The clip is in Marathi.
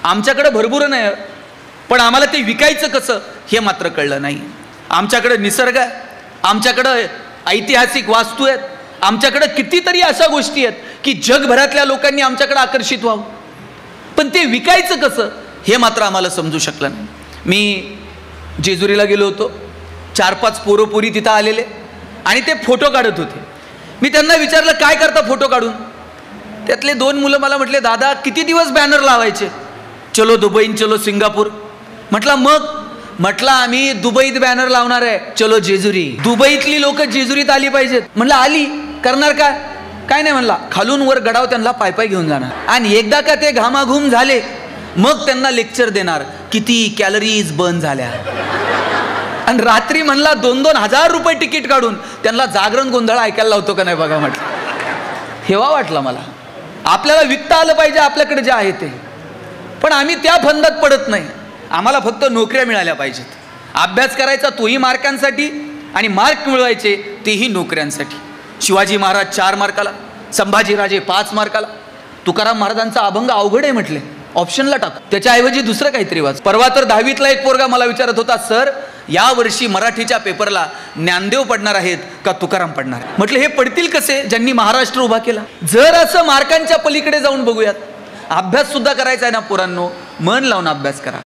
आमच्याकडे भरपूर नाही, पण आम्हाला ते विकायचं कसं हे मात्र कळलं नाही. आमच्याकडे निसर्ग आहे, आमच्याकडे ऐतिहासिक वास्तू आहेत, आमच्याकडे कितीतरी अशा गोष्टी आहेत की जगभरातल्या लोकांनी आमच्याकडे आकर्षित व्हावं, पण ते विकायचं कसं हे मात्र आम्हाला समजू शकलं नाही. मी जेजुरीला गेलो होतो, 4-5 पोरं तिथं आलेले आणि ते फोटो काढत होते. मी त्यांना विचारलं काय करता फोटो काढून. त्यातले 2 मुलं मला म्हटले, दादा किती दिवस बॅनर लावायचे, चलो दुबई चलो सिंगापूर. म्हटलं आम्ही दुबईत बॅनर लावणार आहे, चलो जेजुरी. दुबईतली लोक जेजुरीत आली पाहिजेत. म्हटलं आली, करणार काय नाही. म्हणला खालून वर गडाव त्यांना पायपाय घेऊन जाणार आणि एकदा का ते घामाघूम झाले मग त्यांना लेक्चर देणार किती कॅलरीज बर्न झाल्या. आणि रात्री म्हणला 2-2 हजार रुपये तिकीट काढून त्यांना जागरण गोंधळ ऐकायला लावतो का नाही बघा. म्हटलं हेवा वाटला मला. आपल्याला विकता आलं पाहिजे आपल्याकडे जे आहे ते, पण आम्ही त्या फंदात पडत नाही. आम्हाला फक्त नोकऱ्या मिळाल्या पाहिजेत. अभ्यास करायचा तोही मार्कांसाठी आणि मार्क मिळवायचे तेही नोकऱ्यांसाठी. शिवाजी महाराज 4 मार्काला, संभाजीराजे 5 मार्काला. तुकाराम महाराजांचा अभंग अवघड आहे म्हटले, ऑप्शनला टाक, त्याच्याऐवजी दुसरं काहीतरी वाच. परवा तर 10वीतला एक पोरगा मला विचारत होता, सर या वर्षी मराठीच्या पेपरला ज्ञानदेव पडणार आहेत का तुकाराम पडणार. म्हटलं हे पडतील कसे ज्यांनी महाराष्ट्र उभा केला. जर असं मार्कांच्या पलीकडे जाऊन बघूयात, अभ्यास सुद्धा करायचा आहे ना पोरांनो, मन लावून अभ्यास करा.